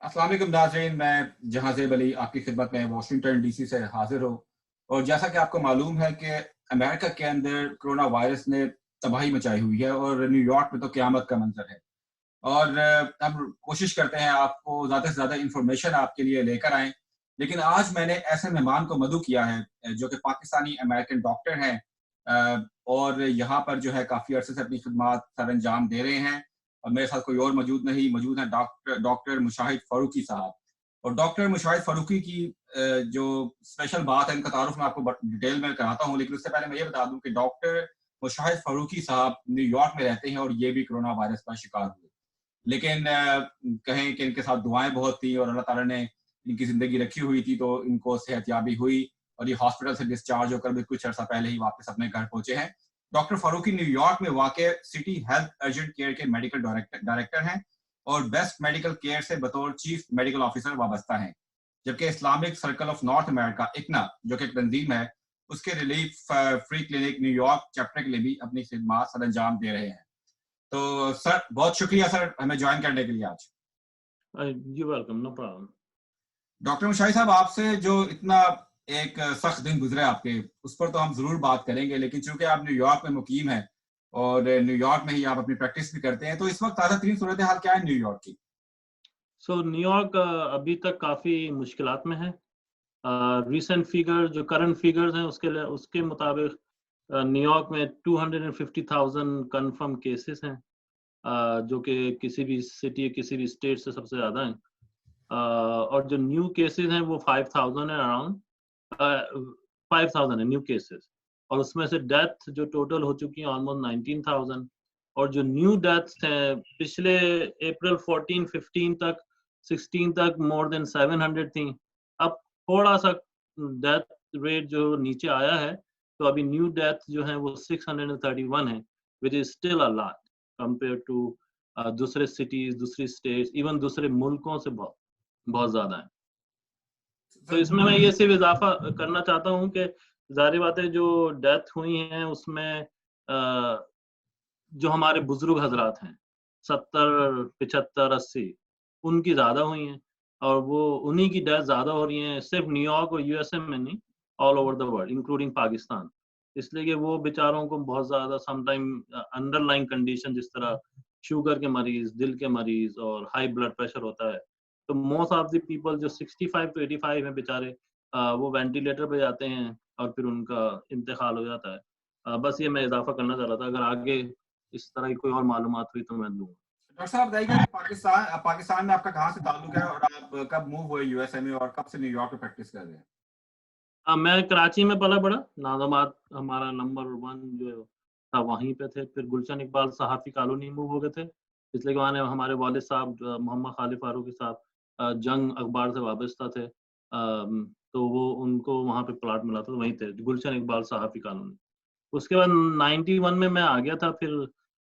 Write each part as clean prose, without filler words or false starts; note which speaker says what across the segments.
Speaker 1: अस्सलाम वालेकुम नाज़रीन, मैं जहांज़ेब अली आपकी खिदमत में वाशिंगटन डीसी से हाजिर हूँ। और जैसा कि आपको मालूम है कि अमेरिका के अंदर कोरोना वायरस ने तबाही मचाई हुई है और न्यूयॉर्क में तो क़यामत का मंजर है। और हम कोशिश करते हैं आपको ज़्यादा से ज़्यादा इन्फॉर्मेशन आपके लिए लेकर आएँ। लेकिन आज मैंने ऐसे मेहमान को मदऊ किया है जो कि पाकिस्तानी अमेरिकन डॉक्टर हैं, और यहाँ पर जो है काफ़ी अरसे से अपनी खिदमात सरअंजाम दे रहे हैं। और मेरे साथ कोई और मौजूद हैं डॉक्टर डॉक्टर मुशाहिद फ़ारूकी साहब। और डॉक्टर मुशाहिद फ़ारूकी की जो स्पेशल बात है, इनका तारुफ़ मैं आपको डिटेल में कराता हूँ, लेकिन उससे पहले मैं ये बता दूँ कि डॉक्टर मुशाहिद फ़ारूकी साहब न्यूयॉर्क में रहते हैं और ये भी कोरोना वायरस का शिकार हुए। लेकिन कहें कि इनके साथ दुआएँ बहुत थी और अल्लाह ताला ने इनकी ज़िंदगी रखी हुई थी, तो इनको सेहतयाबी हुई और ये हॉस्पिटल से डिस्चार्ज होकर भी कुछ अर्सा पहले ही वापस अपने घर पहुँचे हैं। डॉक्टर फ़ारूकी न्यूयॉर्क में वाक़ सिटी हेल्थ अर्जेंट केयर के मेडिकल डायरेक्टर हैं और बेस्ट मेडिकल केयर से बतौर चीफ मेडिकल ऑफिसर वाबस्ता हैं। जबकि Islamic circle of north America इक्ना, जो कि एक तंजीम है, उसके relief free clinic New York chapter के लिए भी अपनी खिदमात सरअंजाम दे रहे हैं। तो सर, बहुत शुक्रिया सर हमें ज्वाइन करने के लिए आज।
Speaker 2: You welcome, no problem.
Speaker 1: Doctor Mushahid sahab, आपसे जो इतना एक सख्त दिन गुजरे आपके, उस पर तो हम जरूर बात करेंगे, लेकिन चूंकि आप न्यूयॉर्क में मुकीम हैं और न्यूयॉर्क में ही आप अपनी प्रैक्टिस भी करते हैं, तो इस वक्त ताज़ा तरीन सूरत हाल क्या है न्यूयॉर्क की?
Speaker 2: न्यूयॉर्क अभी तक काफ़ी मुश्किलात में है। रिसेंट फिगर जो करंट फिगर्स हैं उसके मुताबिक न्यूयॉर्क में 250,000 कंफर्म केसेस हैं, जो कि किसी भी सिटी किसी भी स्टेट से सबसे ज़्यादा हैं। और जो न्यू केसेस हैं वो 5,000 है अराउंड। 5,000 है न्यू केसेस, और उसमें से डेथ जो टोटल हो चुकी है ऑलमोस्ट 19,000। और जो न्यू डेथ्स हैं पिछले अप्रैल 14 15 तक 16 तक मोर देन 700 थी। अब थोड़ा सा डेथ रेट जो नीचे आया है, तो अभी न्यू डेथ जो है वो 631 है, which is still a lot compare to दूसरे सिटीज, दूसरी स्टेट्स, इवन दूसरे मुल्कों से बहुत बहुत ज्यादा है। तो इसमें मैं ये सिर्फ इजाफा करना चाहता हूँ कि ज़ाहिर बात है जो डेथ हुई हैं उसमें जो हमारे बुजुर्ग हजरात हैं 70, 75, 80 उनकी ज़्यादा हुई हैं, और वो उन्हीं की डेथ ज़्यादा हो रही हैं, सिर्फ न्यूयॉर्क और यूएसए में नहीं, all over the world including Pakistan. इसलिए कि वो बेचारों को बहुत ज़्यादा समटाइम अंडरलाइन कंडीशन, जिस तरह शुगर के मरीज, दिल के मरीज और हाई ब्लड प्रेशर होता है, तो मोस्ट ऑफ द पीपल जो 65 टू 85 हैं बेचारे, वो वेंटिलेटर पे जाते हैं और फिर उनका इंतकाल हो जाता है। बस ये मैं इजाफा करना चाह रहा था, अगर आगे इस तरह की कोई और मालूमात हुई तो मैं दूंगा।
Speaker 1: डॉक्टर साहब बताइएगा कि पाकिस्तान में आपका कहाँ से ताल्लुक है और आप कब मूव हुए यूएसए में और कब से न्यूयॉर्क में प्रैक्टिस कर रहे हैं?
Speaker 2: मैं कराची में पला बड़ा, नाज़ाबाद हमारा नंबर 1 जो था वहीं पे थे। फिर गुलशन इकबाल सहाफ़ी कॉलोनी मूव हो गए थे, इसलिए कि वहाँ हमारे वालिद साहब मोहम्मद खालिद फारूकी साहब जंग अखबार से वाबस्ता थे। तो वो उनको वहाँ पे प्लॉट मिला था, तो वहीं थे, गुलशन इकबाल सहाफ़ी कॉलोनी। उसके बाद 91 में मैं आ गया था फिर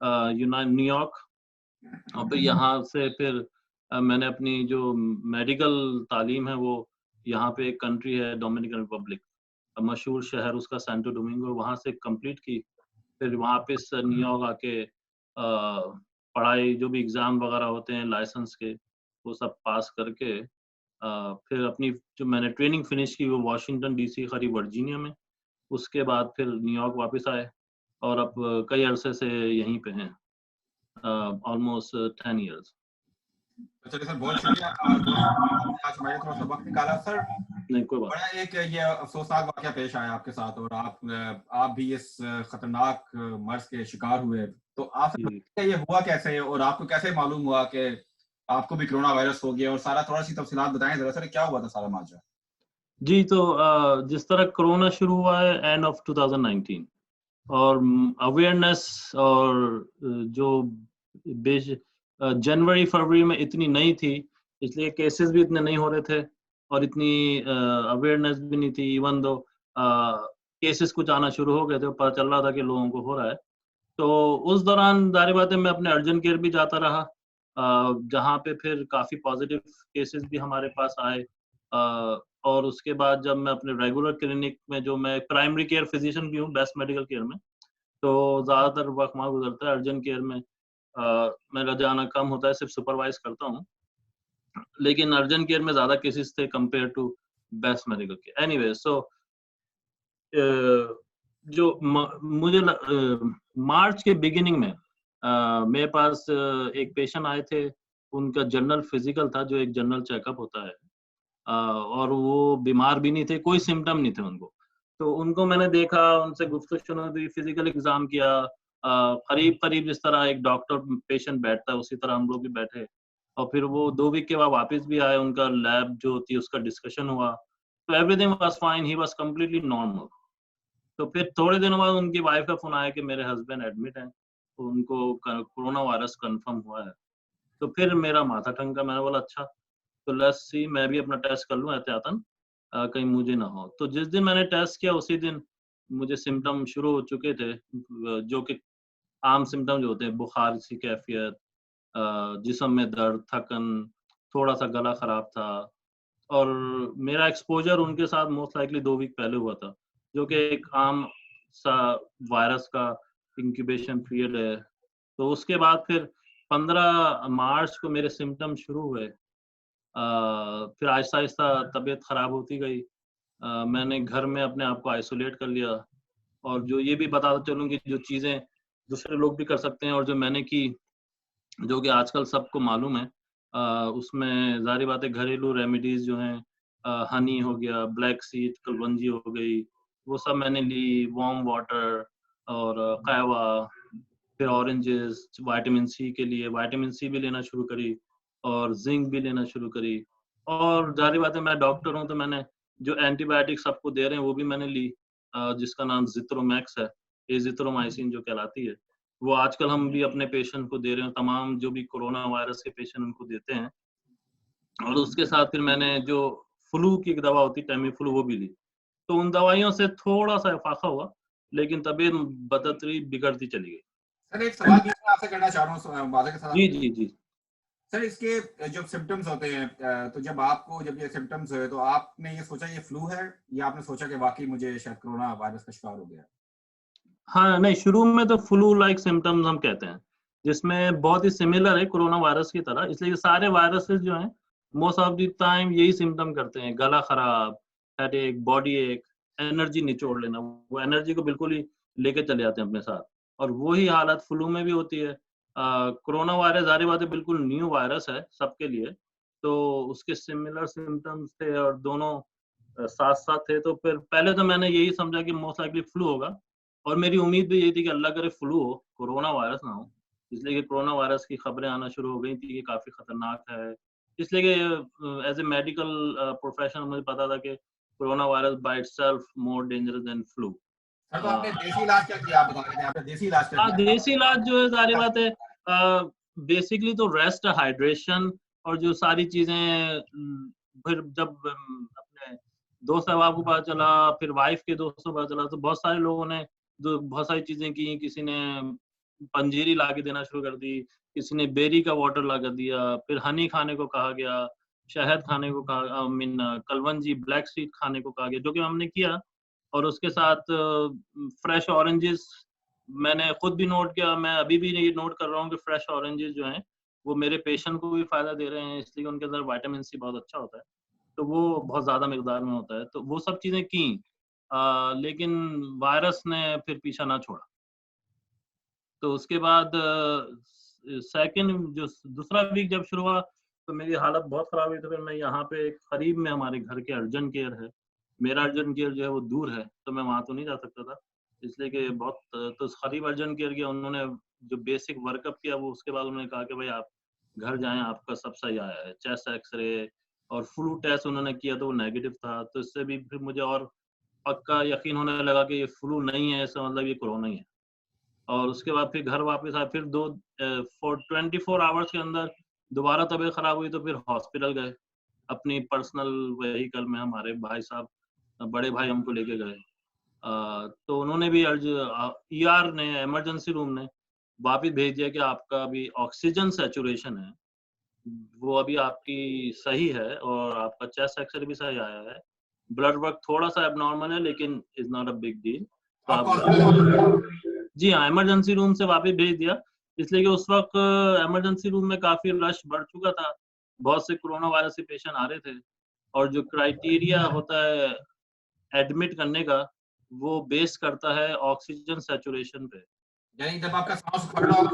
Speaker 2: न्यूयॉर्क, और फिर यहाँ से फिर मैंने अपनी जो मेडिकल तालीम है वो यहाँ पे एक कंट्री है डोमिनिकन रिपब्लिक, मशहूर शहर उसका सैंटो डोमिंगो, वहाँ से कंप्लीट की। फिर वापस न्यूयॉर्क आके पढ़ाई, जो भी एग्ज़ाम वगैरह होते हैं लाइसेंस के, वो सब पास करके फिर अपनी जो मैंने ट्रेनिंग फिनिश की वो वाशिंगटन डीसी करीब वर्जीनिया में। उसके बाद फिर न्यूयॉर्क वापस आए और अब कई अरसे से यहीं पे हैं, ऑलमोस्ट 10 इयर्स।
Speaker 1: चलिए सर, बहुत शुक्रिया आज हमारे थोड़ा सा वक्त निकाला सर।
Speaker 2: नहीं, कोई बात।
Speaker 1: बड़ा एक ये अफसोसनाक वाकया पेश आया आपके साथ और आप भी इस खतरनाक मर्ज के शिकार हुए। तो आपसे
Speaker 2: जी,
Speaker 1: बताइए, ये हुआ कैसे और आपको कैसे मालूम हुआ कि आपको भी कोरोना वायरस हो गया? और सारा थोड़ा सी तफसीलात बताएं जरा सर, क्या हुआ था सारा माजरा?
Speaker 2: जी, तो जिस तरह कोरोना शुरू हुआ है एंड ऑफ 2019, और अवेयरनेस और जो बेश जनवरी फरवरी में इतनी नहीं थी, इसलिए केसेस भी इतने नहीं हो रहे थे और इतनी अवेयरनेस भी नहीं थी। इवन दो केसेस कुछ आना शुरू हो गए थे, पता चल रहा था कि लोगों को हो रहा है। तो उस दौरान ज़ाहिर बात है मैं अपने अर्जेंट केयर भी जाता रहा, जहाँ पे फिर काफ़ी पॉजिटिव केसेस भी हमारे पास आए। और उसके बाद जब मैं अपने रेगुलर क्लिनिक में, जो मैं प्राइमरी केयर फिजिशियन भी हूँ बेस्ट मेडिकल केयर में, तो ज़्यादातर वक़्त वहाँ गुज़रता है। अर्जेंट केयर में मेरा जाना कम होता है, सिर्फ़ सुपरवाइज़ करता हूँ। लेकिन अर्जेंट केयर में ज्यादा केसेस थे compare to best medical care. Anyway, so जो मुझे मार्च के बिगिनिंग में मेरे पास एक पेशेंट आए थे, उनका जनरल फिजिकल था, जो एक जनरल चेकअप होता है, और वो बीमार भी नहीं थे, कोई सिम्टम नहीं थे उनको। तो उनको मैंने देखा, उनसे गुफ्तगू शुरू हुई, फिजिकल एग्जाम किया, करीब करीब जिस तरह एक डॉक्टर पेशेंट बैठता है उसी तरह हम लोग भी बैठे, और फिर वो 2 वीक के बाद वापस भी आए, उनका लैब जो होती है उसका डिस्कशन हुआ, तो everything was fine, he was completely normal. तो फिर थोड़े दिनों बाद उनकी वाइफ का फोन आया कि मेरे हस्बैंड एडमिट हैं, तो उनको कोरोना वायरस कंफर्म हुआ है। तो फिर मेरा माथा ठनका, मैंने बोला अच्छा, तो लेट्स सी, मैं भी अपना टेस्ट कर लूं एहतियातन, कहीं मुझे ना हो। तो जिस दिन मैंने टेस्ट किया उसी दिन मुझे सिम्टम शुरू हो चुके थे, जो कि आम सिम्टम जो होते हैं, बुखार सी कैफियत, जिस्म में दर्द, थकन, थोड़ा सा गला खराब था, और मेरा एक्सपोजर उनके साथ मोस्ट लाइकली 2 वीक पहले हुआ था, जो कि एक आम सा वायरस का इंक्यूबेशन पीरियड है। तो उसके बाद फिर 15 मार्च को मेरे सिम्टम शुरू हुए। फिर आहिस्ता-आहिस्ता तबीयत खराब होती गई। मैंने घर में अपने आप को आइसोलेट कर लिया, और जो ये भी बताता चलूँ कि जो चीज़ें दूसरे लोग भी कर सकते हैं और जो मैंने की, जो कि आजकल सबको मालूम है, उसमें ज़ाहिर बात है घरेलू रेमेडीज़ जो हैं, हनी हो गया, ब्लैक सीड, कलवंजी हो गई, वो सब मैंने ली, वार्म वाटर और कहवा, फिर ऑरेंजेस, विटामिन सी के लिए विटामिन सी भी लेना शुरू करी, और जिंक भी लेना शुरू करी। और ज़ाहिर बात है मैं डॉक्टर हूँ, तो मैंने जो एंटीबायोटिक सबको दे रहे हैं वो भी मैंने ली, जिसका नाम ज़िथ्रोमैक्स है, एज़िथ्रोमाइसिन जो कहलाती है। वो आजकल हम भी अपने पेशेंट को दे रहे हैं, तमाम जो भी कोरोना वायरस के पेशेंट उनको देते हैं। और उसके साथ फिर मैंने जो फ्लू की एक दवा होती है टेमीफ्लू, वो भी ली। तो उन दवाइयों से थोड़ा-सा इफ़ाक़ा हुआ, लेकिन तबीयत बदतरीन बिगड़ती चली गई।
Speaker 1: सर एक सवाल भी मैं आपसे करना चाह रहा हूँ वाज़ह के साथ
Speaker 2: जी,
Speaker 1: आपको।
Speaker 2: जी, जी।
Speaker 1: सर इसके जो सिम्पटम्स होते हैं, तो जब ये सिम्पटम्स हुए तो आपने ये सोचा ये फ्लू है, या आपने सोचा कि वाक़ई मुझे शायद कोरोना वायरस का शिकार हो गया?
Speaker 2: हाँ, नहीं, शुरू में तो फ्लू लाइक सिम्पटम्स हम कहते हैं, जिसमें बहुत ही सिमिलर है कोरोना वायरस की तरह, इसलिए ये सारे वायरसेस जो हैं, मोस्ट ऑफ द टाइम यही सिम्पटम करते हैं, गला खराब, हेडेक, बॉडी एक, एनर्जी निचोड़ लेना, वो एनर्जी को बिल्कुल ही लेके चले जाते हैं अपने साथ, और वही हालत फ्लू में भी होती है। कोरोना वायरस ज़ाहिर बात है बिल्कुल न्यू वायरस है सबके लिए, तो उसके सिमिलर सिम्पटम्स थे और दोनों साथ-साथ थे, तो फिर पहले तो मैंने यही समझा कि मोस्ट लाइकली फ्लू होगा, और मेरी उम्मीद भी यही थी कि अल्लाह करे फ्लू हो, कोरोना वायरस ना हो। इसलिए कि कोरोना वायरस की खबरें आना शुरू हो गई थी कि काफ़ी खतरनाक है। इसलिए कि एज़ अ मेडिकल प्रोफेशनल मुझे पता था कि corona virus by itself more dangerous than flu.
Speaker 1: Sir तो आपने
Speaker 2: अ,
Speaker 1: देसी इलाज क्या किया? आप बता रहे थे आपने देसी इलाज क्या
Speaker 2: हाँ,
Speaker 1: किया?
Speaker 2: देसी इलाज जो है ज़ाहिर बात है, बेसिकली तो रेस्ट, हाइड्रेशन और जो सारी चीज़ें, फिर जब अपने दोस्त अहबाब को पता चला, फिर वाइफ़ के दोस्तों को पता चला, तो बहुत सारे लोगों ने जो बहुत सारी चीज़ें की, किसी ने पंजीरी ला के देना शुरू कर दी, किसी ने बेरी का वाटर ला कर दिया, फिर हनी खाने को कहा गया, शहद खाने को कहा, I mean kalonji, black seed खाने को कहा गया, जो कि हमने किया, और उसके साथ फ्रेश ऑरेंजेस मैंने खुद भी नोट किया, मैं अभी भी ये नोट कर रहा हूँ कि फ्रेश ऑरेंजेस जो हैं, वो मेरे पेशेंट को भी फ़ायदा दे रहे हैं, इसलिए उनके अंदर विटामिन सी बहुत अच्छा होता है, तो वो बहुत ज़्यादा मिकदार में होता है, तो वो सब चीज़ें की। लेकिन वायरस ने फिर पीछा ना छोड़ा। तो उसके बाद सेकंड जो दूसरा वीक जब शुरू हुआ, तो मेरी हालत बहुत ख़राब हुई, तो फिर मैं यहाँ पे एक करीब में हमारे घर के अर्जेंट केयर है। मेरा अर्जेंट केयर जो है वो दूर है, तो मैं वहाँ तो नहीं जा सकता था। इसलिए कि बहुत तो करीब अर्जेंट केयर गया, उन्होंने जो बेसिक वर्कअप किया, वो उसके बाद उन्होंने कहा कि भाई आप घर जाएँ, आपका सब सही आया है। चेस्ट एक्स-रे और फ्लू टेस्ट उन्होंने किया, तो वो नेगेटिव था, तो इससे भी फिर मुझे और पक्का यकीन होने लगा कि ये फ्लू नहीं है, इसका मतलब ये कोरोना ही है। और उसके बाद फिर घर वापस आए, फिर 24 आवर्स के अंदर दोबारा तबीयत खराब हुई, तो फिर हॉस्पिटल गए। अपनी पर्सनल व्हीकल में हमारे भाई साहब, बड़े भाई हमको लेके गए। तो उन्होंने भी ईआर ने, इमरजेंसी रूम ने वापिस भेज दिया कि आपका अभी ऑक्सीजन सैचुरेशन है, वो अभी आपकी सही है, और आपका चेस्ट एक्स-रे भी सही आया है। ब्लड वर्क थोड़ा-सा एब्नॉर्मल है, लेकिन is not a big deal. तो
Speaker 1: आपको
Speaker 2: आप
Speaker 1: हॉस्पिटल से वापस
Speaker 2: जी हाँ, इमरजेंसी रूम से वापस भेज दिया, इसलिए कि उस वक़्त इमरजेंसी रूम में काफ़ी रश बढ़ चुका था, बहुत से कोरोना वायरस के पेशेंट आ रहे थे, और जो क्राइटेरिया होता है एडमिट करने का, वो बेस करता है ऑक्सीजन सैचुरेशन पे।
Speaker 1: यानी जब आपका सांस फट रहा हो,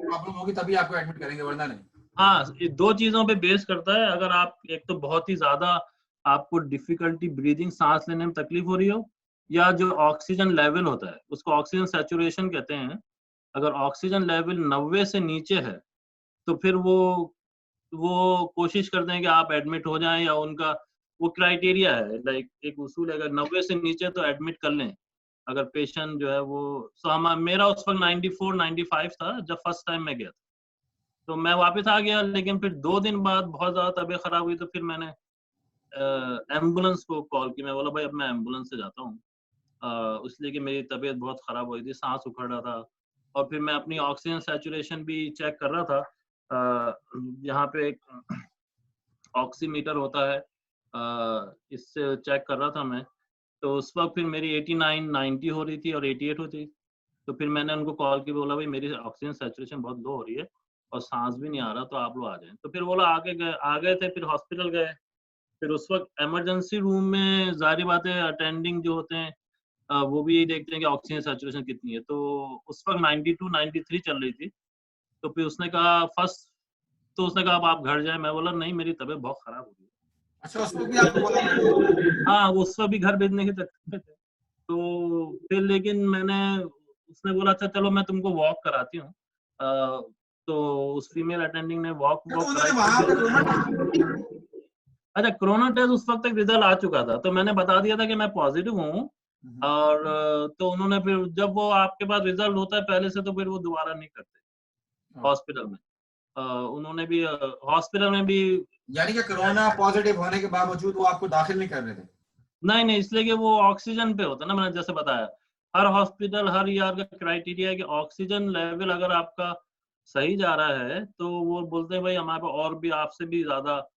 Speaker 1: प्रॉब्लम होगी तभी आपको एडमिट करेंगे, वरना नहीं।
Speaker 2: हाँ, ये 2 चीज़ों पे बेस करता है। अगर आप एक तो बहुत ही ज़्यादा आपको डिफ़िकल्टी ब्रीथिंग, साँस लेने में तकलीफ हो रही हो, या जो ऑक्सीजन लेवल होता है, उसको ऑक्सीजन सैचुरेशन कहते हैं। अगर ऑक्सीजन लेवल 90 से नीचे है, तो फिर वो कोशिश करते हैं कि आप एडमिट हो जाएँ, या उनका वो क्राइटेरिया है, लाइक एक उसूल है, अगर 90 से नीचे तो एडमिट कर लें। अगर पेशेंट जो है वो, सो हम मेरा उस वक़्त 94-95 था जब फर्स्ट टाइम मैं गया था। तो मैं वापस आ गया, लेकिन फिर 2 दिन बाद बहुत ज़्यादा तबीयत खराब हुई, तो फिर मैंने एम्बुलेंस को कॉल की। मैं बोला भाई अब मैं एम्बुलेंस से जाता हूँ, इसलिए कि मेरी तबीयत बहुत खराब हो रही थी, साँस उखड़ रहा था, और फिर मैं अपनी ऑक्सीजन सैचुरेशन भी चेक कर रहा था। यहाँ पे एक ऑक्सीमीटर होता है, इससे चेक कर रहा था मैं। तो उस वक़्त फिर मेरी 89-90 हो रही थी और 88 होती। तो फिर मैंने उनको कॉल किया, बोला भाई मेरी ऑक्सीजन सैचुरेशन बहुत लो हो रही है और सांस भी नहीं आ रहा, तो आप लोग आ जाएँ। तो फिर बोला आ गए थे, फिर हॉस्पिटल गए। फिर उस वक़्त इमरजेंसी रूम में ज़ाहिर-सी बात है अटेंडिंग जो होते हैं, वो भी यही देखते हैं कि ऑक्सीजन सैचुरेशन कितनी है। तो उस वक़्त 92-93 चल रही थी। तो फिर उसने कहा अब आप घर जाएँ। मैं बोला नहीं, मेरी तबीयत बहुत खराब हो रही है।
Speaker 1: अच्छा, उसको भी आपको बोला?
Speaker 2: हाँ, वो उस वक़्त भी घर भेजने की तकलीफ में थे। तो फिर लेकिन उसने बोला अच्छा चलो मैं तुमको वॉक कराती हूँ। तो उस फीमेल अटेंडिंग ने वॉक
Speaker 1: तो
Speaker 2: वॉक
Speaker 1: उन्होंने
Speaker 2: कराई
Speaker 1: वहां पे
Speaker 2: थोड़ी देर। अच्छा, कोरोना टेस्ट उस वक़्त तक रिज़ल्ट आ चुका था, तो मैंने बता दिया था कि मैं पॉज़िटिव हूँ, और तो उन्होंने फिर जब वो आपके पास रिज़ल्ट होता है पहले से, तो फिर वो दोबारा नहीं करते हॉस्पिटल में। उन्होंने भी हॉस्पिटल में भी
Speaker 1: यानी कि कोरोना पॉजिटिव होने के बावजूद वो आपको दाखिल नहीं कर रहे थे?
Speaker 2: नहीं, इसलिए कि वो ऑक्सीजन पे होता है ना, मैंने जैसे बताया। हर हॉस्पिटल, हर ईआर का क्राइटेरिया है कि ऑक्सीजन लेवल अगर आपका सही जा रहा है, तो वो बोलते हैं भाई हमारे पास और भी आपसे भी ज़्यादा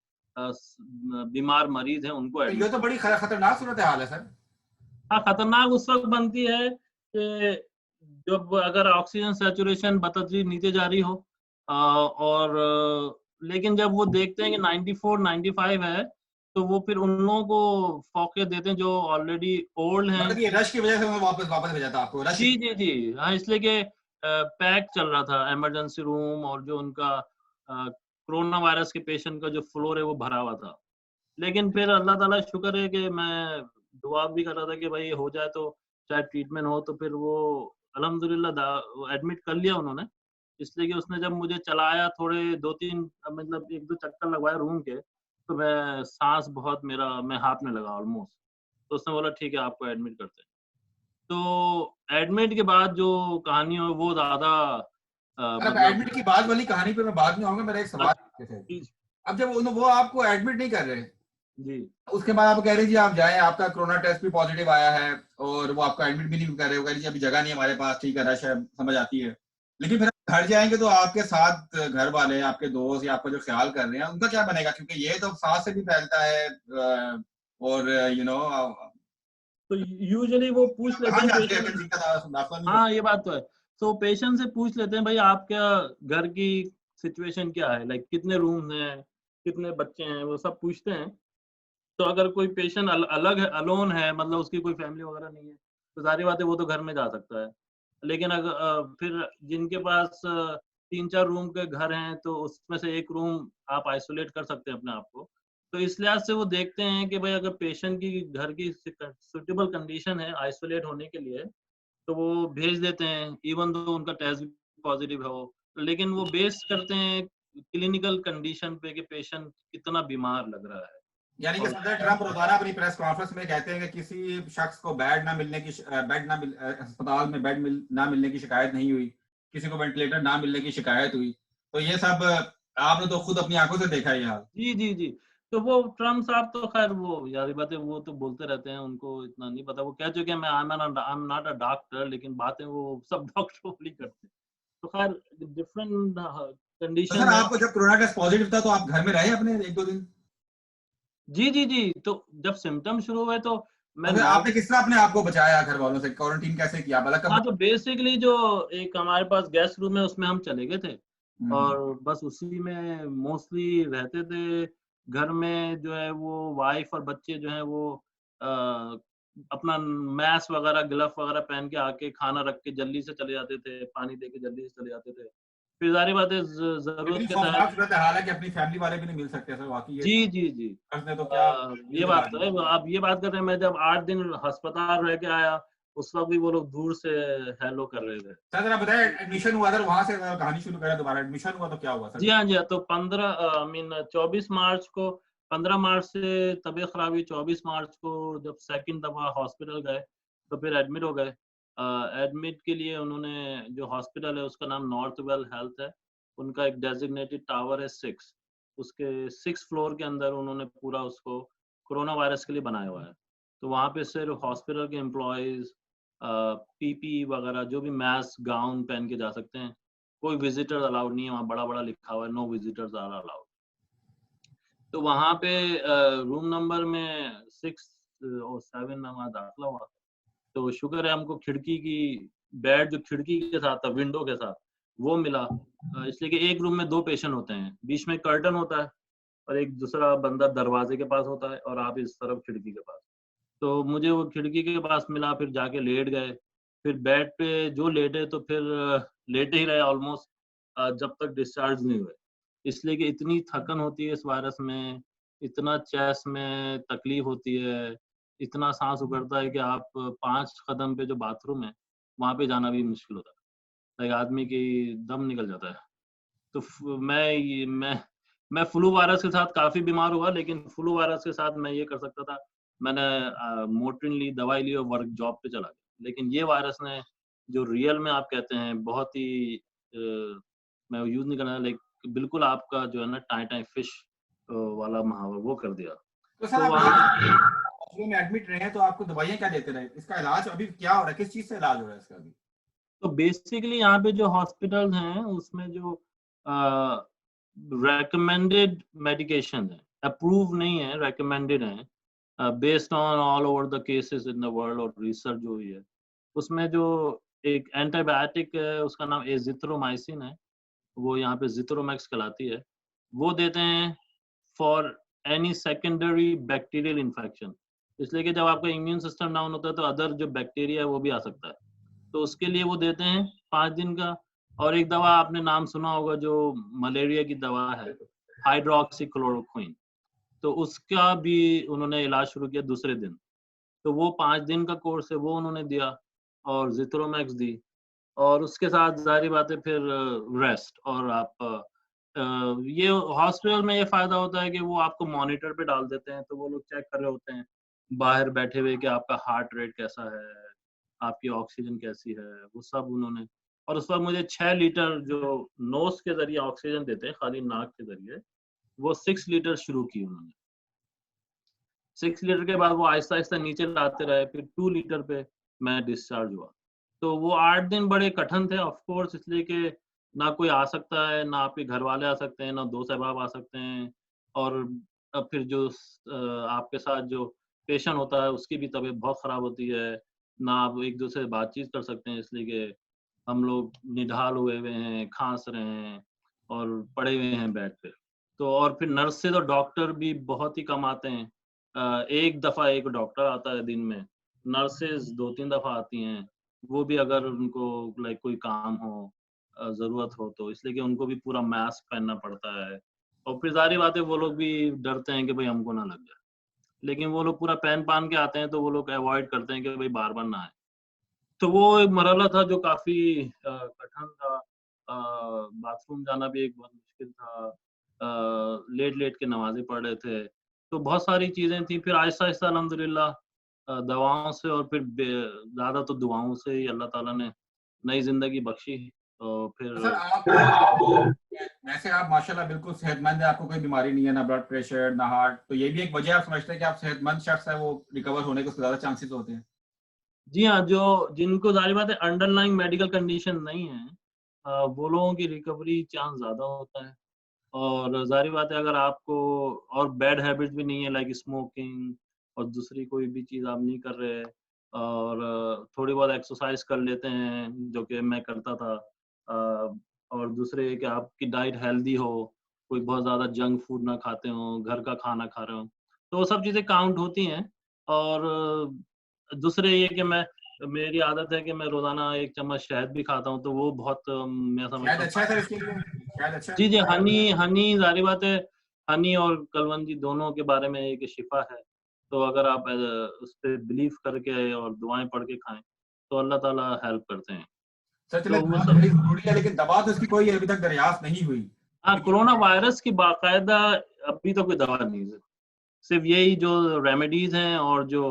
Speaker 2: बीमार मरीज़ हैं, उनको
Speaker 1: तो ये
Speaker 2: एडमिट
Speaker 1: तो
Speaker 2: करो।
Speaker 1: बड़ी खतरनाक सूरत हाल है सर।
Speaker 2: हाँ, खतरनाक उस वक़्त बनती है कि जब अगर ऑक्सीजन सैचुरेशन बतदरीज नीचे जा रही हो, लेकिन जब वो देखते हैं कि 94-95 है, तो वो फिर उन लोगों को फ़ौक़ियत देते हैं जो ऑलरेडी ओल्ड हैं।
Speaker 1: मतलब ये रश की वजह से उन्होंने वापस वापस भेजा था आपको, रश?
Speaker 2: जी। हाँ, इसलिए कि पैक चल रहा था इमरजेंसी रूम, और जो उनका कोरोना वायरस के पेशेंट का जो फ्लोर है वो भरा हुआ था। लेकिन फिर अल्लाह ताला शुक्र है कि मैं दुआ भी कर रहा था कि भाई हो जाए, तो चाहे ट्रीटमेंट हो, तो फिर वो अल्हम्दुलिल्लाह एडमिट कर लिया उन्होंने। इसलिए कि उसने जब मुझे चलाया थोड़े 2-3 मतलब 1-2 चक्कर लगवाए रूम के, तो मैं हाँफने लगा ऑलमोस्ट। तो उसने बोला ठीक है आपको एडमिट करते हैं। तो एडमिट के बाद जो कहानी है वो ज़्यादा
Speaker 1: अब
Speaker 2: मतलब
Speaker 1: एडमिट की बाद वाली कहानी पे मैं बाद में आऊंगा, मेरा एक सवाल
Speaker 2: अच्छा,
Speaker 1: थे।
Speaker 2: जी,
Speaker 1: अब जब वो आपको एडमिट नहीं कर रहे,
Speaker 2: जी।
Speaker 1: उसके बाद आप कह रहे हैं जी आप जाएं, आपका कोरोना टेस्ट भी पॉजिटिव आया है और वो आपको एडमिट भी नहीं कर रहे, वो कह रहे जी अभी जगह नहीं है हमारे पास, ठीक है रश है, समझ आती है। लेकिन फिर आप घर जाएंगे तो आपके साथ घर वाले, आपके दोस्त या आपका जो ख्याल कर रहे हैं, उनका क्या बनेगा? क्योंकि ये तो सांस से भी फैलता है, और
Speaker 2: तो यूजुअली वो पूछ लेते
Speaker 1: कहाँ
Speaker 2: हैं
Speaker 1: जाते हैं
Speaker 2: पेशेंट।
Speaker 1: अगर जिनका दाखिला नहीं
Speaker 2: हाँ,
Speaker 1: होता?
Speaker 2: ये बात तो है। तो पेशेंट से पूछ लेते हैं भाई आप क्या घर की सिचुएशन क्या है? लाइक कितने रूम्स हैं, कितने बच्चे हैं, वो सब पूछते हैं। तो अगर कोई पेशेंट अलग है, अलोन है, मतलब उसकी कोई फैमिली वगैरह नहीं है, तो ज़ाहिर बात है वो तो घर में जा सकता है। लेकिन फिर जिनके पास 3-4 रूम के घर हैं, तो उसमें से 1 रूम आप आइसोलेट कर सकते हैं अपने आप को। तो इस लिहाज से वो देखते हैं कि भाई अगर पेशेंट की घर की सूटेबल कंडीशन है आइसोलेट होने के लिए, तो वो भेज देते हैं, इवन दो उनका टेस्ट भी पॉजिटिव हो। लेकिन वो बेस करते हैं क्लिनिकल कंडीशन पे कि पेशेंट कितना बीमार लग रहा है।
Speaker 1: यानी कि
Speaker 2: और
Speaker 1: सदर ट्रंप रोजाना अपनी प्रेस कॉन्फ्रेंस में कहते हैं कि किसी शख्स को अस्पताल में ना मिलने की शिकायत नहीं हुई, किसी को वेंटिलेटर ना मिलने की शिकायत हुई। तो ये सब आपने तो खुद अपनी आंखों से देखा है ये हाल।
Speaker 2: जी। तो वो ट्रम्प साहब तो खैर वो यार बात है, वो तो बोलते रहते हैं, उनको इतना नहीं पता। वो कह चुके हैं मैं I am not a doctor, लेकिन बातें वो सब डॉक्टर वाली करते हैं। तो खैर डिफरेंट
Speaker 1: तो सर
Speaker 2: कंडीशन है।
Speaker 1: आपको जब कोरोना टेस्ट पॉजिटिव था तो आप घर में रहे अपने 1-2 दिन?
Speaker 2: जी। तो जब सिम्टम शुरू हुए तो
Speaker 1: तो
Speaker 2: मैं
Speaker 1: फिर आपने
Speaker 2: नॉर्मल।
Speaker 1: किस तरह अपने आप को बचाया घर वालों से? क्वारंटीन कैसे किया? मतलब कब?
Speaker 2: हाँ, तो बेसिकली जो एक हमारे पास गेस्ट रूम है उसमें हम चले गए थे।
Speaker 1: हम्म।
Speaker 2: और बस उसी में मोस्टली रहते थे। घर में जो है वो वाइफ और बच्चे जो हैं वो अ, अपना मास्क वगैरह, ग्लव वगैरह पहन के आके खाना रख के जल्दी से चले जाते थे, पानी दे के जल्दी से चले जाते थे। फिर ज़ाहिर बात है ज़रूरत
Speaker 1: कितनी
Speaker 2: के
Speaker 1: खौफनाक
Speaker 2: तहत।
Speaker 1: सूरत हाल है कि अपनी फैमिली वाले भी नहीं मिल सकते सर, वाकई ये
Speaker 2: जी, जी, जी।
Speaker 1: कर्ज ने तो क्या दिल
Speaker 2: ये
Speaker 1: दहला
Speaker 2: बात तो
Speaker 1: दिया।
Speaker 2: है। आप ये बात कर रहे हैं, मैं जब 8 दिन अस्पताल रह के आया, उस वक़्त भी वो लोग दूर से हेलो कर रहे थे।
Speaker 1: सर जरा बताएं,
Speaker 2: तो
Speaker 1: एडमिशन हुआ सर, वहां से कहानी शुरू करें दोबारा, एडमिशन हुआ तो क्या हुआ
Speaker 2: जी
Speaker 1: सर?
Speaker 2: हाँ, जी हाँ। तो 15 आई मीन 24 मार्च को, 15 मार्च से तबीयत खराब हुई, 24 मार्च को जब सेकंड दफ़ा हॉस्पिटल गए, तो फिर एडमिट हो गए। एडमिट के लिए उन्होंने, जो हॉस्पिटल है उसका नाम नॉर्थवेल हेल्थ है, उनका एक डेज़िग्नेटेड टावर है 6, उसके 6th फ्लोर के अंदर उन्होंने पूरा उसको कोरोना वायरस के लिए बनाया हुआ है। तो वहाँ पे सिर्फ़ हॉस्पिटल के एम्प्लॉइज़ पीपीई वगैरह जो भी मास्क, गाउन पहन के जा सकते हैं। कोई विज़िटर अलाउड नहीं है, वहाँ बड़ा-बड़ा लिखा हुआ है, नो विज़िटर्स आर अलाउड। तो वहाँ पे रूम नंबर में 6 और 7 में हमारा दाखिला हुआ। तो शुक्र है हमको खिड़की की, बेड जो खिड़की के साथ था, विंडो के साथ, वो मिला। इसलिए कि एक रूम में 2 पेशेंट होते हैं, बीच में कर्टन होता है और एक दूसरा बंदा दरवाजे के पास होता है और आप इस तरफ खिड़की के पास। तो मुझे वो खिड़की के पास मिला, फिर जाके लेट गए। फिर बेड पे जो लेटे तो फिर लेटे ही रहे ऑलमोस्ट जब तक डिस्चार्ज नहीं हुए। इसलिए कि इतनी थकन होती है इस वायरस में, इतना चेस्ट में तकलीफ होती है, इतना साँस उखड़ता है कि आप 5 कदम पे जो बाथरूम है, वहाँ पे जाना भी मुश्किल होता है। लाइक आदमी की दम निकल जाता है। तो फ मैं फ्लू वायरस के साथ काफ़ी बीमार हुआ, लेकिन फ्लू वायरस के साथ मैं ये कर सकता था, मैंने मोर्टिन ली, दवाई ली और वर्क जॉब पे चला गया। लेकिन ये वायरस ने, जो रियल में आप कहते हैं बहुत ही मैं यूज़ नहीं करना, लाइक बिल्कुल आपका जो है ना टाई-टाई फिश वाला मुहावरा वो कर दिया।
Speaker 1: तो सर
Speaker 2: तो
Speaker 1: आप
Speaker 2: वहाँ
Speaker 1: हॉस्पिटल में एडमिट रहे हैं, तो आपको दवाइयाँ क्या देते रहे? इसका इलाज अभी क्या हो रहा है? किस चीज़ से इलाज हो रहा है इसका अभी?
Speaker 2: तो बेसिकली यहाँ पे जो हॉस्पिटल्स हैं, उसमें जो अ, रिकमेंडेड मेडिकेशन है, अप्रूव नहीं है, रिकमेंडेड है, based on all over the cases in the world और रिसर्च जो हुई है। उसमें जो एक एंटीबायोटिक है, उसका नाम एज़िथ्रोमाइसिन है, वो यहाँ पे ज़िथ्रोमैक्स कहलाती है। वो देते हैं for any secondary bacterial infection. इसलिए कि जब आपका इम्यून सिस्टम डाउन होता है, तो अदर जो बैक्टीरिया है, वो भी आ सकता है। तो उसके लिए वो देते हैं 5 दिन का। और एक दवा आपने नाम सुना होगा जो मलेरिया की दवा है, हाइड्रॉक्सीक्लोरोक्विन। तो उसका भी उन्होंने इलाज शुरू किया दूसरे दिन। तो वो 5 दिन का कोर्स है, वो उन्होंने दिया और ज़िथ्रोमैक्स दी। और उसके साथ ज़ाहिर-सी बात है फिर रेस्ट। और आप ये हॉस्पिटल में ये फ़ायदा होता है कि वो आपको मॉनिटर पे डाल देते हैं, तो वो लोग चेक कर रहे होते हैं, बाहर बैठे हुए कि आपका हार्ट रेट कैसा है, आपकी ऑक्सीजन कैसी है, वो सब उन्होंने। और उस वक़्त मुझे 6 लीटर जो नोज़ के ज़रिए ऑक्सीजन देते हैं, खाली नाक के ज़रिए, वो 6 लीटर शुरू की उन्होंने। 6 लीटर के बाद वो आहिस्ता-आहिस्ता नीचे लाते रहे, फिर 2 लीटर पे मैं डिस्चार्ज हुआ। तो वो 8 दिन बड़े कठिन थे ऑफ कोर्स, इसलिए कि ना कोई आ सकता है, ना आपके घरवाले आ सकते हैं, ना दोस्त अहबाब आ सकते हैं। और फिर जो आपके साथ जो पेशेंट होता है उसकी भी तबीयत बहुत ख़राब होती है, ना आप एक-दूसरे से बातचीत कर सकते हैं, इसलिए कि हम लोग निढाल हुए हुए हैं, खाँस रहे हैं और पड़े हुए हैं बेड पे। तो और फिर नर्सेज़ और डॉक्टर भी बहुत ही कम आते हैं। एक दफ़ा एक डॉक्टर आता है दिन में, नर्सेज़ 2-3 दफ़ा आती हैं, वो भी अगर उनको लाइक कोई काम हो, ज़रूरत हो तो, इसलिए कि उनको भी पूरा मास्क पहनना पड़ता है। और फिर ज़ाहिर-सी बात है वो लोग भी डरते हैं कि भई हमको ना लग जाए। लेकिन वो लोग पूरा पहन-पान के आते हैं, तो वो लोग अवॉइड करते हैं कि भई बार-बार ना आएँ। तो वो एक मरहला था जो काफ़ी कठिन था। बाथरूम जाना भी एक बहुत मुश्किल था। लेट-लेट के नमाज़ें पढ़ रहे थे। तो बहुत सारी चीज़ें थी। फिर आहिस्ता-आहिस्ता अल्हम्दुलिल्लाह दवाओं से और फिर ज़्यादा तो दुआओं से ही अल्लाह ताला ने नई ज़िंदगी बख्शी। तो
Speaker 1: तो सर
Speaker 2: फिर
Speaker 1: वैसे आप माशाल्लाह बिल्कुल सेहतमंद हैं, आपको कोई बीमारी नहीं है, ना ब्लड प्रेशर, ना हार्ट, तो ये भी एक वजह आप समझते हैं कि आप सेहतमंद शख्स है, वो रिकवर होने के उसके ज़्यादा चांसेस होते हैं?
Speaker 2: जी हाँ, जो जिनको ज़ाहिर बात है अंडरलाइंग मेडिकल कंडीशन नहीं है, वो लोगों की रिकवरी चांस ज़्यादा होता है। और ज़ाहिर बात है अगर आपको और बैड हैबिट्स भी नहीं है लाइक स्मोकिंग और दूसरी कोई भी चीज़ आप नहीं कर रहे और थोड़ी बहुत एक्सरसाइज कर लेते हैं जो कि मैं करता था। और दूसरे कि आपकी डाइट हेल्दी हो, कोई बहुत ज़्यादा जंक फूड ना खाते हो, घर का खाना खा रहे हो, तो वो सब चीज़ें काउंट होती हैं। और दूसरे ये कि मेरी आदत है कि मैं रोज़ाना 1 चम्मच शहद भी खाता हूँ, तो वो बहुत मैं
Speaker 1: शायद
Speaker 2: समझता हूँ
Speaker 1: अच्छा है सर
Speaker 2: फ़ायदा।
Speaker 1: इसके लिए, शायद अच्छा
Speaker 2: जी, जी,
Speaker 1: है।
Speaker 2: हनी हनी ज़ाहिर बात है, हनी और कलवंजी दोनों के बारे में एक शिफ़ा है। तो अगर आप उस पे बिलीव करके और दुआएँ पढ़ के खाएँ, तो अल्लाह ताला हेल्प करते हैं।
Speaker 1: सर चले
Speaker 2: तो वो
Speaker 1: दुआ तो
Speaker 2: सब
Speaker 1: बड़ी ज़रूरी है, लेकिन दवा तो इसकी कोई अभी तक दरियाफ़्त नहीं हुई।
Speaker 2: हाँ,
Speaker 1: क्योंकि
Speaker 2: कोरोना वायरस की बाकायदा अभी तो कोई दवा नहीं है। सिर्फ़ यही जो रेमेडीज़ हैं और जो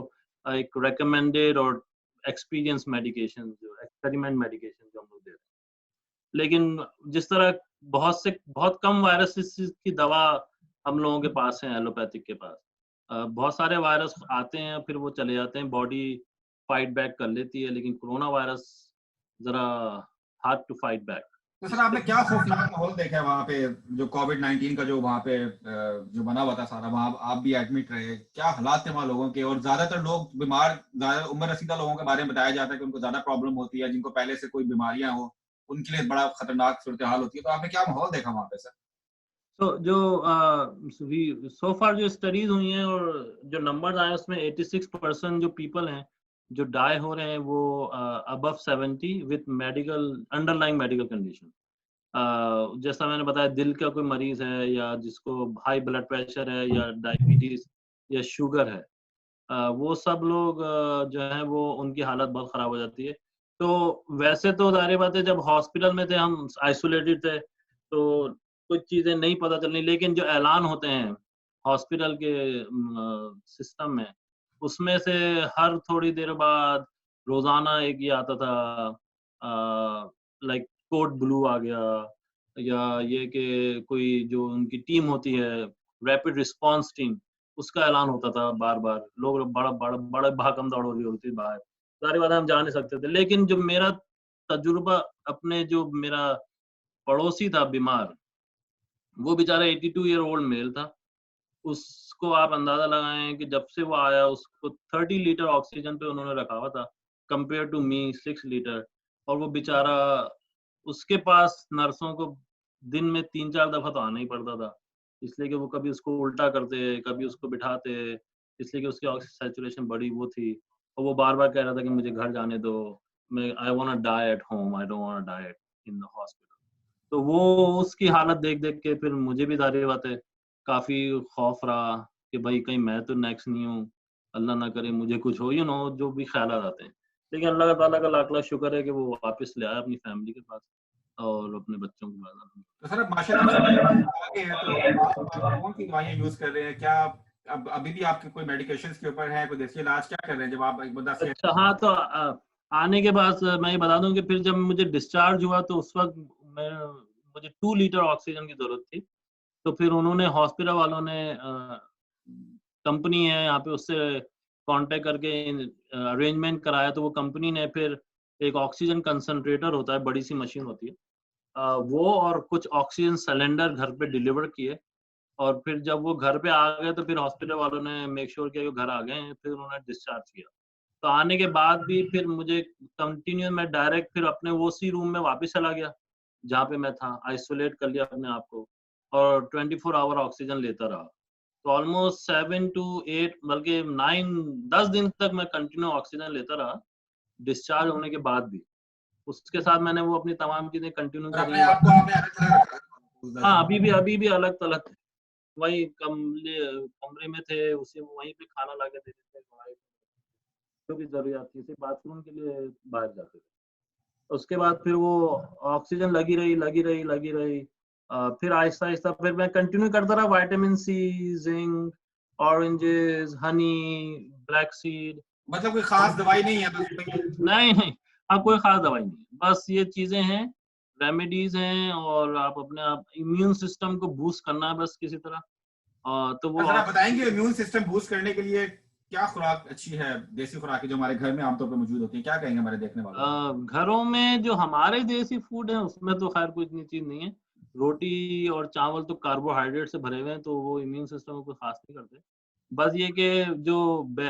Speaker 2: एक रिकमेंडेड और एक्सपीरियंस मेडिकेशन जो एक्सपेरिमेंट मेडिकेशन जो हम लोग दे रहे हैं। लेकिन जिस तरह बहुत कम वायरसेस की दवा हम लोगों के पास है एलोपैथिक के पास। बहुत सारे वायरस आते हैं फिर वो चले जाते हैं, बॉडी फाइट बैक कर लेती है, लेकिन कोरोना वायरस ज़रा हार्ड टू फाइट बैक।
Speaker 1: तो सर
Speaker 2: इसके
Speaker 1: आपने क्या खौफनाक माहौल देखा है वहाँ पे, जो कोविड-19 का जो वहाँ पे जो बना हुआ था सारा, वहाँ आप भी एडमिट रहे, क्या हालात थे वहाँ लोगों के? और ज़्यादातर लोग बीमार, ज़्यादा उम्र रसीदा लोगों के बारे में बताया जाता है कि उनको ज़्यादा प्रॉब्लम होती है, जिनको पहले से कोई बीमारियाँ हो, उनके लिए बड़ा खतरनाक सूरत-ए-हाल होती है। तो आपने क्या माहौल देखा वहाँ पे सर?
Speaker 2: तो जो सो फार जो स्टडीज हुई हैं और जो नंबर्स आए उसमें 86% जो पीपल हैं जो डाई हो रहे हैं वो above 70 with medical underlying medical condition. जैसा मैंने बताया दिल का कोई मरीज है या जिसको हाई ब्लड प्रेशर है या डायबिटीज या शुगर है, वो सब लोग जो है वो उनकी हालत बहुत खराब हो जाती है। तो वैसे तो ज़ाहिर बात है जब हॉस्पिटल में थे हम आइसोलेटेड थे, तो कुछ चीज़ें नहीं पता चलनी, लेकिन जो ऐलान होते हैं हॉस्पिटल के सिस्टम में, उसमें से हर थोड़ी देर बाद रोज़ाना एक ये आता था लाइक कोड ब्लू आ गया या ये कि कोई जो उनकी टीम होती है रैपिड रिस्पॉन्स टीम, उसका ऐलान होता था बार-बार। लोग बड़ा भागम-दौड़ हो रही होती थी बाहर। ज़ाहिर बात है हम जा नहीं सकते थे। लेकिन जो मेरा तजुर्बा अपने जो मेरा पड़ोसी था बीमार, वो बेचारा 82 ईयर ओल्ड मेल था। उसको आप अंदाज़ा लगाएँ कि जब से वो आया उसको 30 लीटर ऑक्सीजन पे उन्होंने रखा हुआ था, कंपेयर टू मी 6 लीटर। और वो बेचारा उसके पास नर्सों को दिन में 3-4 दफ़ा तो आना ही पड़ता था। इसलिए कि वो कभी उसको उल्टा करते, कभी उसको बिठाते, इसलिए कि उसकी सैचुरेशन बड़ी वो थी। और वो बार-बार कह रहा था कि मुझे घर जाने दो, मैं I want to die at home, I don't want to die in the hospital. तो वो उसकी हालत देख-देख के फिर मुझे भी ज़ाहिर बात है काफ़ी खौफ रहा कि भई कहीं मैं तो नेक्स्ट नहीं हूँ, अल्लाह ना करे मुझे कुछ हो, जो भी ख़्यालात आते हैं। लेकिन अल्लाह ताला का लाख-लाख शुक्र है कि वो वापस ले आया अपनी फैमिली के पास और अपने बच्चों के पास।
Speaker 1: तो सर अब माशाल्लाह आप आगे हैं, तो आप कौन-सी दवाइयाँ यूज़ कर रहे हैं? क्या अब अभी भी आपके कोई मेडिकेशंस के ऊपर है, कोई देसी इलाज क्या कर रहे हैं जब आप एक बंदा सेहत?
Speaker 2: अच्छा हाँ, तो आने के बाद मैं ये बता दूँ कि फिर जब मुझे डिस्चार्ज हुआ तो उस वक़्त मैं मुझे 2 लीटर ऑक्सीजन की ज़रूरत थी। तो फिर उन्होंने हॉस्पिटल वालों ने कंपनी है यहाँ पे उससे कॉन्टैक्ट करके अरेंजमेंट कराया, तो वो कंपनी ने फिर एक ऑक्सीजन कंसंट्रेटर होता है, बड़ी सी मशीन होती है, वो और कुछ ऑक्सीजन सिलेंडर घर पे डिलीवर किए। और फिर जब वो घर पे आ गए तो फिर हॉस्पिटल वालों ने मेक श्योर किया कि वो घर आ गए हैं, फिर उन्होंने डिस्चार्ज किया। तो आने के बाद भी फिर मुझे कंटिन्यू मैं डायरेक्ट फिर अपने वो उसी रूम में वापस चला गया, जहाँ पे मैं था, आइसोलेट कर लिया अपने आप को और 24 आवर ऑक्सीजन लेता रहा। तो ऑलमोस्ट 7 टू 8 बल्कि 9-10 दिन तक मैं कंटिन्यू ऑक्सीजन लेता रहा, डिस्चार्ज होने के बाद भी। उसके साथ मैंने वो अपनी तमाम चीज़ें कंटिन्यू
Speaker 1: और अपने
Speaker 2: करी।
Speaker 1: आप को आपने अलग-थलग रखा है?
Speaker 2: हाँ, अभी भी अलग-थलग थे। वही कमरे में थे, उसी वहीं पे खाना लाके दे देते थे, जो भी ज़रूरियात थी, सिर्फ बाथरूम के लिए बाहर जाते थे। उसके बाद फिर वो ऑक्सीजन लगी रही। फिर आहिस्ता-आहिस्ता फिर मैं कंटिन्यू करता रहा vitamin C, zinc, oranges, honey, black seed.
Speaker 1: मतलब कोई खास दवाई नहीं है, बस वही
Speaker 2: नहीं, अब कोई ख़ास दवाई नहीं है। बस ये चीज़ें हैं, रेमेडीज़ हैं और आप अपने आप इम्यून सिस्टम को बूस्ट करना है बस किसी तरह। तो वो
Speaker 1: ज़रा बताएँगे इम्यून सिस्टम बूस्ट करने के लिए क्या खुराक अच्छी है, देसी खुराकें जो हमारे घर में आमतौर पे मौजूद होती हैं, क्या कहेंगे हमारे देखने वालों को?
Speaker 2: घरों में जो हमारे देसी फूड है उसमें तो खैर कोई इतनी चीज़ नहीं है। रोटी और चावल तो कार्बोहाइड्रेट से भरे हुए हैं तो वो इम्यून सिस्टम को कोई ख़ास नहीं करते। बस ये कि जो बे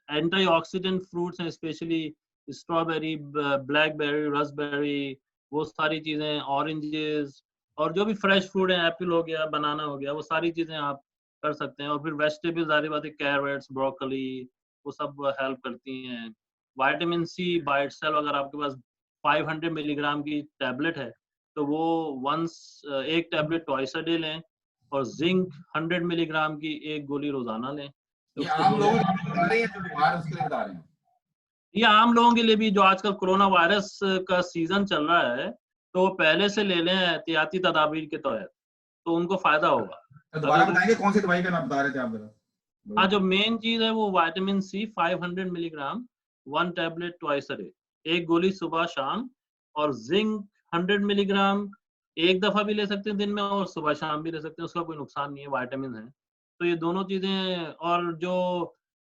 Speaker 2: एंटीऑक्सीडेंट फ्रूट्स हैं स्पेशली स्ट्रॉबेरी, ब्लैकबेरी, रास्पबेरी वो सारी चीजें, ऑरेंजेस और जो भी फ्रेश फूड है, एप्पल हो गया, बनाना हो गया, वो सारी चीजें आप कर सकते हैं। और फिर वेजिटेबल्स, सारी बात है, कैरेट्स, ब्रोकली, वो सब हेल्प करती हैं। विटामिन सी बाय इटसेल्फ अगर आपके पास 500 मिलीग्राम की टैबलेट है, तो वो एक टैबलेट ट्वाइस अ डे लें, और जिंक 100 मिलीग्राम की एक गोली रोजाना लें, तो
Speaker 1: ये
Speaker 2: उसको
Speaker 1: आम
Speaker 2: 2
Speaker 1: लोगों
Speaker 2: दिन।
Speaker 1: के लिए बता रहे हैं, जो बीमार है उसके लिए बता रहे हैं?
Speaker 2: ये आम लोगों के लिए भी, जो आजकल कोरोना वायरस का सीजन चल रहा है, तो वो पहले से ले लें एहतियाती तदाबीर के तहत, तो उनको फायदा होगा।
Speaker 1: तो
Speaker 2: अगर
Speaker 1: दोबारा बताएंगे कौन सी दवाई का नाम बता रहे थे आप जरा?
Speaker 2: हाँ, जो मेन चीज है वो vitamin C 500 milligram, 1 tablet twice a day, एक गोली सुबह शाम। और जिंक 100 मिलीग्राम एक दफा भी ले सकते हैं दिन में, और सुबह शाम भी ले सकते हैं, उसका कोई नुकसान नहीं है, विटामिन है। तो ये दोनों चीजें, और जो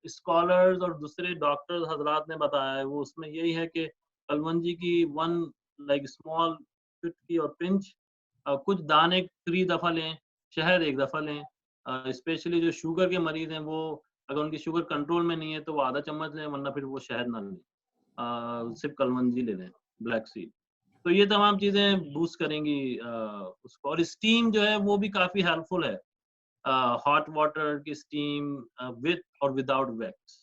Speaker 2: स्कॉलर्स और दूसरे डॉक्टर्स हजरात ने बताया है, वो उसमें यही है कि कलवंजी की 1 लाइक स्मॉल चुटकी और पिंच, कुछ दाने 3 दफा लें, शहद 1 दफा लें। स्पेशली जो शुगर के मरीज हैं, वो अगर उनकी शुगर कंट्रोल में नहीं है तो वो आधा चम्मच लें, वरना फिर वो शहद ना लें, सिर्फ कलवंजी ले लें, ब्लैक सीड। तो ये तमाम चीजें बूस्ट करेंगी उसको। और स्टीम जो है वो भी काफी हेल्पफुल है, हॉट वाटर की स्टीम, विद और विदाउट वैक्स।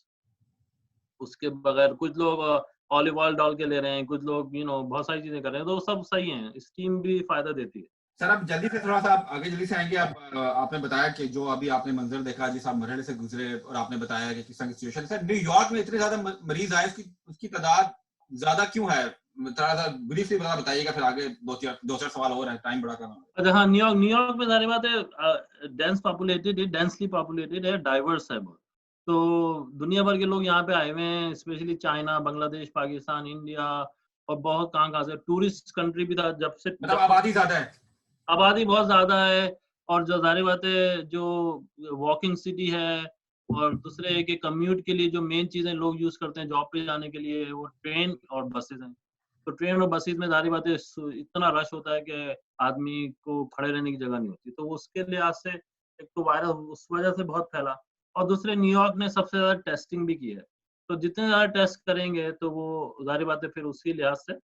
Speaker 2: उसके बगैर कुछ लोग ऑलिव ऑयल डाल के ले रहे हैं, कुछ लोग बहुत सारी चीजें कर रहे हैं, तो वो सब सही है, स्टीम भी फायदा देती है।
Speaker 1: सर आप जल्दी से थोड़ा सा आप आगे जल्दी से आएंगे। आप आपने बताया कि जो अभी आपने मंजर देखा, जिस आप मरहले से गुजरे, और आपने बताया कि किस तरह की सिचुएशन। सर न्यूयॉर्क में इतने ज्यादा मरीज आए, उसकी उसकी तादाद ज्यादा क्यों है? थोड़ा सा ब्रीफली बताइएगा, फिर आगे दो चार सवाल और है, टाइम बड़ा कम है।
Speaker 2: अच्छा हाँ, न्यूयॉर्क न्यूयॉर्क में सारी बात है, डेंसली पॉपुलेटेड है, डाइवर्स है बहुत। तो दुनिया भर के लोग यहाँ पे आए हुए हैं, specially China, Bangladesh, Pakistan, India, और बहुत कहाँ से टूरिस्ट कंट्री भी था
Speaker 1: मतलब आबादी ज्यादा है?
Speaker 2: आबादी बहुत ज्यादा है। और जो जाहिर बात है, जो वॉकिंग सिटी है, और दूसरे है कि कम्यूट के लिए जो मेन चीजें लोग यूज करते हैं जॉब पे जाने के लिए, वो ट्रेन और बसेस हैं। तो ट्रेन और बसेस में जाहिर बात है इतना रश होता है कि आदमी को खड़े रहने की जगह नहीं होती, तो उसके लिहाज से एक तो वायरस उस वजह से बहुत फैला। और दूसरे न्यूयॉर्क ने सबसे ज्यादा टेस्टिंग भी की है, तो जितने ज्यादा टेस्ट करेंगे तो वो जाहिर बात है फिर उसके लिहाज से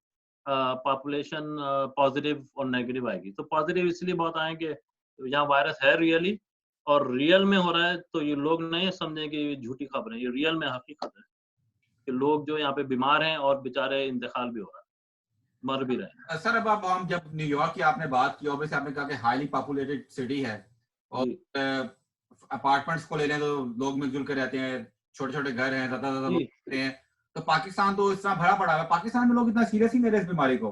Speaker 2: पॉपुलेशन पॉजिटिव और नेगेटिव आएगी। तो पॉजिटिव इसलिए बहुत आए कि यहाँ वायरस है रियली, और रियल में हो रहा है, तो ये लोग नहीं समझें कि ये झूठी खबर है, ये रियल में हकीकत है कि लोग जो यहाँ पे बीमार हैं और बेचारे इंतकाल भी हो रहा है, मर भी रहे हैं।
Speaker 1: सर अब हम जब न्यूयॉर्क की आपने बात की, ऑब्वियसली आपने कहा कि हाईली पॉपुलेटेड सिटी है, और
Speaker 2: जी
Speaker 1: अपार्टमेंट्स को ले लें तो लोग मिलजुल कर रहते हैं, छोटे छोटे घर हैं, ज्यादा ज्यादा लोग
Speaker 2: जी
Speaker 1: रहते हैं। तो पाकिस्तान तो इस तरह भरा पड़ा है, पाकिस्तान में लोग इतना सीरियस ही ले रहे इस बीमारी को।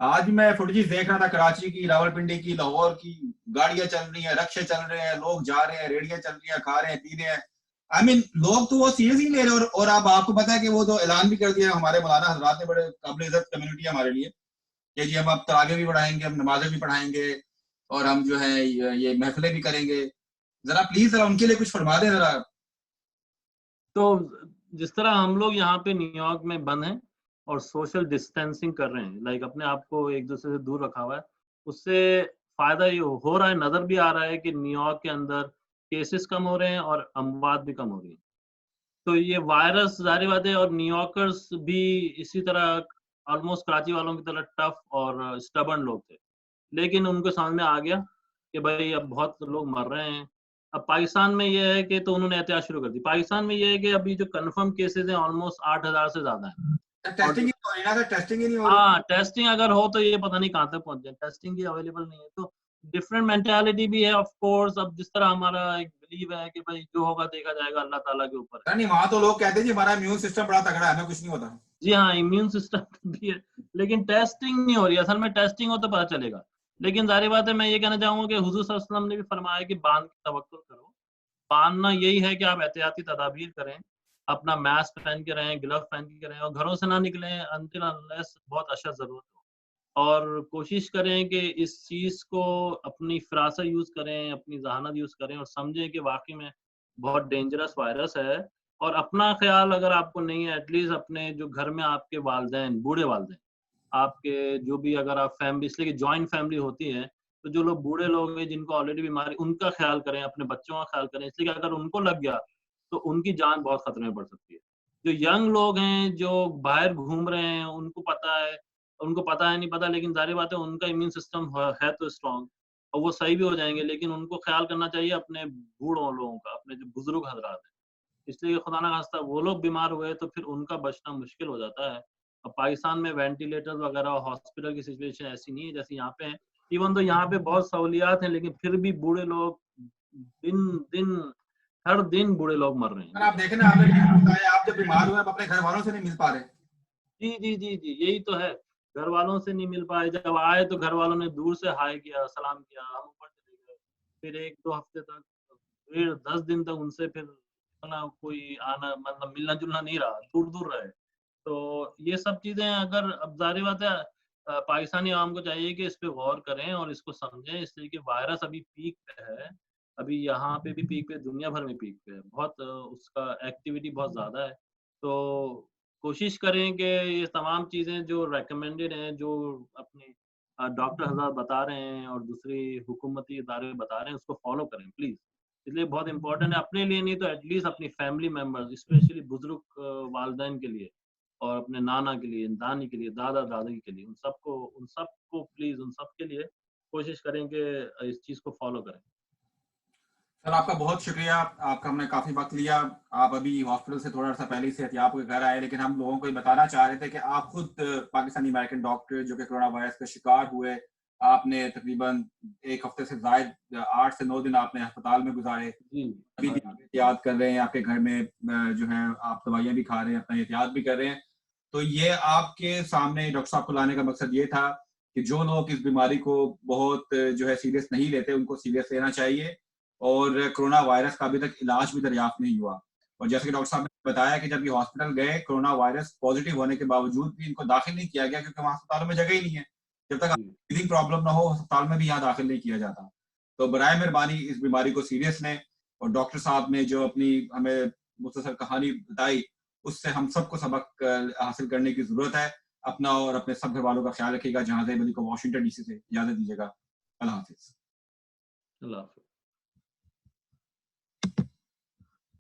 Speaker 1: आज मैं फुटेज देख रहा था कराची की, रावलपिंडी की, लाहौर की, गाड़ियां चल रही हैं, रक्शे चल रहे हैं, लोग जा रहे हैं, रेडियां चल रही हैं, खा रहे हैं, पी रहे हैं। आई मीन लोग तो वो सीरियस ही ले रहे हैं। और अब आपको पता है कि वो जो ऐलान भी कर दिया हमारे मौलाना हजरात ने, बड़े काबिल इज्जत कम्युनिटी है हमारे लिए, कि जी हम अब तरावे भी पढ़ाएंगे, हम नमाजें भी पढ़ाएंगे, और हम जो है ये महफिलें भी करेंगे। जरा प्लीज जरा उनके लिए कुछ फरमा दें जरा।
Speaker 2: तो जिस तरह हम लोग यहाँ पे न्यूयॉर्क में बंद हैं और सोशल डिस्टेंसिंग कर रहे हैं, लाइक अपने आप को एक दूसरे से दूर रखा हुआ है, उससे फायदा ये हो रहा है, नजर भी आ रहा है कि न्यूयॉर्क के अंदर केसेस कम हो रहे हैं और अमवात भी कम हो रही है। तो ये वायरस जाहिर बात है, और न्यूयॉर्कर्स भी इसी तरह ऑलमोस्ट कराची वालों की तरह टफ और स्टबर्न लोग थे, लेकिन उनको समझ में आ गया कि भाई अब बहुत लोग मर रहे हैं। अब पाकिस्तान में ये है कि तो उन्होंने एहतियात शुरू कर दी। पाकिस्तान में ये है कि अभी जो कंफर्म केसेस हैं ऑलमोस्ट 8,000 से ज्यादा हैं। और
Speaker 1: टेस्टिंग ही नहीं हो रही ना सर, टेस्टिंग ही नहीं हो रही।
Speaker 2: हाँ, टेस्टिंग अगर हो तो ये पता नहीं कहाँ तक पहुंच जाए, टेस्टिंग भी अवेलेबल नहीं है। तो डिफरेंट मेंटालिटी भी है ऑफ कोर्स। अब जिस तरह हमारा एक बिलीव है कि भाई जो होगा देखा जाएगा, अल्लाह ताला के ऊपर है।
Speaker 1: सर नहीं, वहां तो लोग कहते हैं जी हमारा इम्यून सिस्टम बड़ा तगड़ा है, हमें कुछ नहीं होता।
Speaker 2: जी हाँ, इम्यून सिस्टम भी है, लेकिन टेस्टिंग नहीं हो रही। असल में टेस्टिंग हो तो पता चलेगा। लेकिन जाहिर बात है, मैं ये कहना चाहूंगा कि हुजूर सल्लल्लाहु अलैहि वसल्लम ने भी फरमाया कि बांध के तवक्कुल करो। बांधना यही है कि आप एहतियाती तदाबीर करें, अपना मास्क पहन के रहें, ग्लव पहन के रहें, और घरों से ना निकलें अनटिल अनलेस बहुत अशद जरूरत हो। और कोशिश करें कि इस चीज को अपनी फिरासत यूज करें, अपनी जहानत यूज करें, और समझें कि वाकई में बहुत डेंजरस वायरस है। और अपना ख्याल अगर आपको नहीं है, एटलीस्ट अपने जो घर में आपके वालदैन, बूढ़े वालदैन, आपके जो भी, अगर आप फैमिली, इसलिए कि जॉइंट फैमिली होती है, तो जो लोग बूढ़े लोग हैं जिनको ऑलरेडी बीमारी, उनका ख्याल करें, अपने बच्चों का ख्याल करें, इसलिए कि अगर उनको लग गया तो उनकी जान बहुत खतरे में पड़ सकती है। जो यंग लोग हैं जो बाहर घूम रहे हैं, उनको पता है उनको पता है नहीं पता, लेकिन ज़ाहिर बात है उनका इम्यून सिस्टम है तो स्ट्रॉन्ग, और वो सही भी हो जाएँगे, लेकिन उनको ख़्याल करना चाहिए अपने बूढ़ों लोगों का, अपने जो बुज़ुर्ग हज़रात हैं। इसलिए खुदा ना खास्ता वो लोग बीमार हुए तो फिर उनका बचना मुश्किल हो जाता है। अब पाकिस्तान में वेंटिलेटर्स वगैरह और हॉस्पिटल की सिचुएशन ऐसी नहीं है जैसे यहाँ पे है। इवन तो यहाँ पे बहुत सहूलियात हैं, लेकिन फिर भी बूढ़े लोग दिन-दिन हर दिन बूढ़े लोग मर रहे हैं।
Speaker 1: पर आप देखें ना, आपने ठीक बताया, आप जब बीमार हुए आप अपने घर वालों से नहीं मिल पा रहे।
Speaker 2: जी, जी, जी, जी, यही तो है। घर वालों से नहीं मिल पाए, जब आए तो घर वालों ने दूर से हाय किया, सलाम किया, हम ऊपर चले गए। फिर 1-2 हफ्ते तक, फिर 10 दिन तक उनसे फिर इतना कोई आना मतलब मिलना-जुलना नहीं रहा, दूर-दूर रहे। तो ये सब चीज़ें अगर अब ज़ाहिर बात है पाकिस्तानी अवाम को चाहिए कि इस पे गौर करें और इसको समझें, इसलिए कि वायरस अभी पीक पे है। अभी यहाँ पे भी पीक पे, दुनिया भर में पीक पे है। बहुत उसका एक्टिविटी बहुत ज़्यादा है। तो कोशिश करें कि ये तमाम चीज़ें जो रिकमेंडेड हैं, जो अपने डॉक्टर हज़रात बता रहे हैं और दूसरे हुकूमती इदारे बता रहे हैं, उसको फ़ॉलो करें प्लीज़। इसलिए बहुत इम्पोर्टेंट है, अपने लिए नहीं तो एट लीस्ट अपनी फैमिली मेंबर्स, स्पेशली बुज़ुर्ग वालिदैन के लिए और अपने नाना के लिए, नानी के लिए, दादा-दादी के लिए, उन सबको प्लीज़, उन सब के लिए कोशिश करें कि इस चीज़ को फ़ॉलो करें।
Speaker 1: सर आपका बहुत शुक्रिया, आपका हमने काफ़ी वक़्त लिया। आप अभी हॉस्पिटल से थोड़ा-सा पहले ही सेहतियाब होके घर आए, लेकिन हम लोगों को ये बताना चाह रहे थे कि आप खुद पाकिस्तानी अमेरिकन डॉक्टर जो कि कोरोना वायरस का शिकार हुए, आपने तकरीबन 1 हफ़्ते से ज़ायद 8 से 9 दिन आपने अस्पताल में गुज़ारे।
Speaker 2: जी,
Speaker 1: अभी
Speaker 2: हाँ
Speaker 1: भी
Speaker 2: जी।
Speaker 1: आप एहतियात कर रहे हैं, आपके घर में जो है आप दवाइयाँ भी खा रहे हैं, अपना एहतियात भी कर रहे हैं। तो ये आपके सामने डॉक्टर साहब को लाने का मकसद ये था कि जो लोग इस बीमारी को बहुत जो है सीरियस नहीं लेते, उनको सीरियस लेना चाहिए और कोरोना वायरस का अभी तक इलाज भी दरियाफ्त नहीं हुआ। और जैसे कि डॉक्टर साहब ने बताया कि जब ये हॉस्पिटल गए, कोरोना वायरस पॉज़िटिव होने के बावजूद भी इनको दाखिल नहीं किया गया क्योंकि वहाँ अस्पतालों में जगह ही नहीं है। जब तक
Speaker 2: जी,
Speaker 1: ब्रीथिंग प्रॉब्लम ना हो, अस्पताल में भी यहाँ दाखिल नहीं किया जाता। तो बराए मेहरबानी इस बीमारी को सीरियस लें और डॉक्टर साहब ने जो अपनी हमें मुख्तसर कहानी बताई, उससे हम सबको सबक हासिल करने की ज़रूरत है। अपना और अपने सब घरवालों का ख़्याल रखिएगा। जहां ज़ैब अली को वाशिंगटन डीसी से इजाज़त दीजिएगा। अल्लाह हाफ़िज़।
Speaker 2: अल्लाह हाफ़िज़।